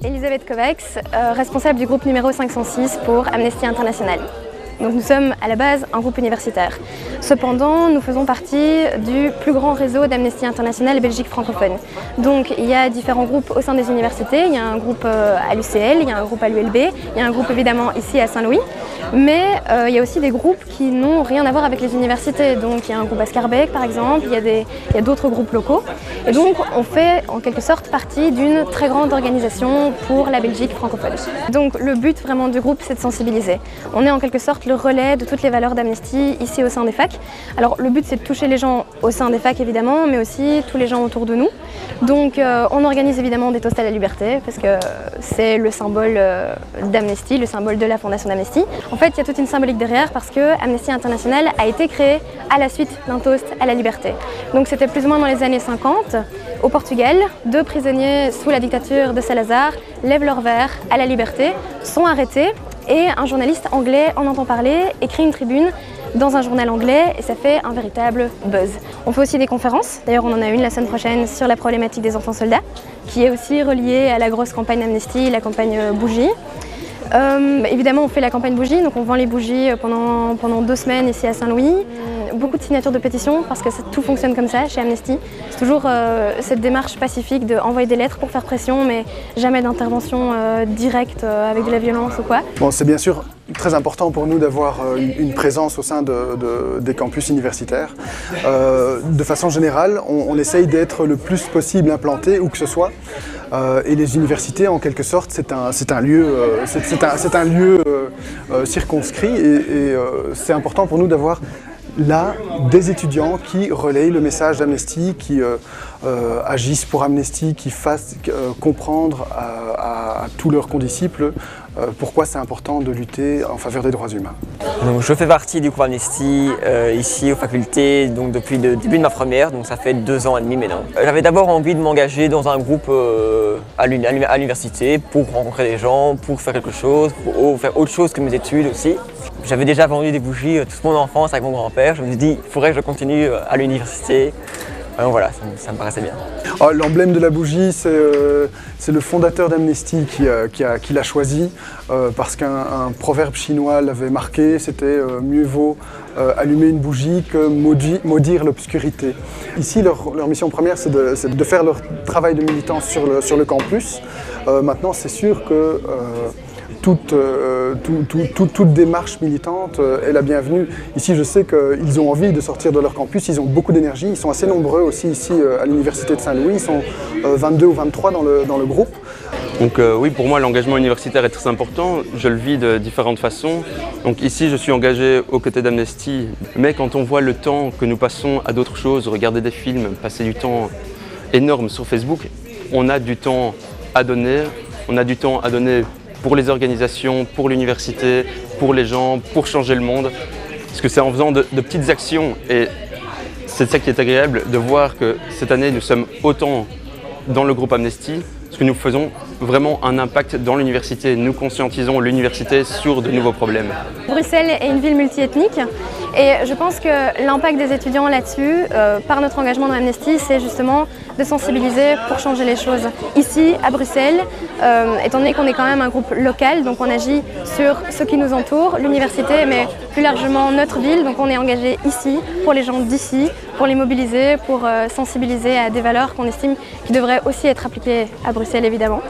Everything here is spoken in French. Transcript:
Elisabeth Kovacs, responsable du groupe numéro 506 pour Amnesty International. Donc nous sommes à la base un groupe universitaire. Cependant, nous faisons partie du plus grand réseau d'Amnesty International Belgique francophone. Donc il y a différents groupes au sein des universités. Il y a un groupe à l'UCL, il y a un groupe à l'ULB, il y a un groupe évidemment ici à Saint-Louis. Mais il y a aussi des groupes qui n'ont rien à voir avec les universités. Donc il y a un groupe à Schaerbeek par exemple, il y a d'autres groupes locaux. Et donc on fait en quelque sorte partie d'une très grande organisation pour la Belgique francophone. Donc le but vraiment du groupe, c'est de sensibiliser. On est en quelque sorte le relais de toutes les valeurs d'Amnesty ici au sein des facs. Alors le but, c'est de toucher les gens au sein des facs évidemment, mais aussi tous les gens autour de nous. Donc on organise évidemment des toasts à la liberté parce que c'est le symbole d'Amnesty, le symbole de la fondation d'Amnesty. En fait, il y a toute une symbolique derrière parce que Amnesty International a été créé à la suite d'un toast à la liberté. Donc c'était plus ou moins dans les années 50, au Portugal, 2 prisonniers sous la dictature de Salazar lèvent leur verre à la liberté, sont arrêtés et un journaliste anglais en entend parler, écrit une tribune dans un journal anglais et ça fait un véritable buzz. On fait aussi des conférences, d'ailleurs on en a une la semaine prochaine sur la problématique des enfants soldats, qui est aussi reliée à la grosse campagne Amnesty, la campagne Bougie. Évidemment on fait la campagne Bougie, donc on vend les bougies pendant 2 semaines ici à Saint-Louis. Beaucoup de signatures de pétitions parce que tout fonctionne comme ça chez Amnesty. C'est toujours cette démarche pacifique d'envoyer des lettres pour faire pression mais jamais d'intervention directe avec de la violence ou quoi. Bon, c'est bien sûr très important pour nous d'avoir une présence au sein des campus universitaires. De façon générale, on essaye d'être le plus possible implanté où que ce soit. Et les universités, en quelque sorte, c'est un lieu circonscrit et c'est important pour nous d'avoir là des étudiants qui relayent le message d'Amnesty, qui agissent pour Amnesty, qui fassent comprendre à tous leurs condisciples pourquoi c'est important de lutter en faveur des droits humains. Donc, je fais partie du groupe Amnesty ici aux facultés donc depuis le début de ma première, donc ça fait 2 ans et demi maintenant. J'avais d'abord envie de m'engager dans un groupe à l'université pour rencontrer des gens, pour faire quelque chose, pour faire autre chose que mes études aussi. J'avais déjà vendu des bougies toute mon enfance avec mon grand-père. Je me suis dit, il faudrait que je continue à l'université. Donc voilà, ça me paraissait bien. Oh, l'emblème de la bougie, c'est le fondateur d'Amnesty qui l'a choisi parce qu'un proverbe chinois l'avait marqué, c'était mieux vaut allumer une bougie que maudire l'obscurité. Ici, leur mission première, c'est de faire leur travail de militance sur le campus. Maintenant, c'est sûr que toute démarche militante est la bienvenue. Ici, je sais qu'ils ont envie de sortir de leur campus, ils ont beaucoup d'énergie, ils sont assez nombreux aussi ici à l'université de Saint-Louis, ils sont 22 ou 23 dans le groupe. Donc oui, pour moi, l'engagement universitaire est très important, je le vis de différentes façons. Donc ici, je suis engagé aux côtés d'Amnesty, mais quand on voit le temps que nous passons à d'autres choses, regarder des films, passer du temps énorme sur Facebook, on a du temps à donner, pour les organisations, pour l'université, pour les gens, pour changer le monde. Parce que c'est en faisant de petites actions, et c'est ça qui est agréable, de voir que cette année nous sommes autant dans le groupe Amnesty, parce que nous faisons vraiment un impact dans l'université. Nous conscientisons l'université sur de nouveaux problèmes. Bruxelles est une ville multiethnique et je pense que l'impact des étudiants là-dessus, par notre engagement dans Amnesty, c'est justement de sensibiliser pour changer les choses. Ici, à Bruxelles, étant donné qu'on est quand même un groupe local, donc on agit sur ce qui nous entoure, l'université, mais plus largement notre ville, donc on est engagé ici, pour les gens d'ici, pour les mobiliser, pour sensibiliser à des valeurs qu'on estime qui devraient aussi être appliquées à Bruxelles, évidemment.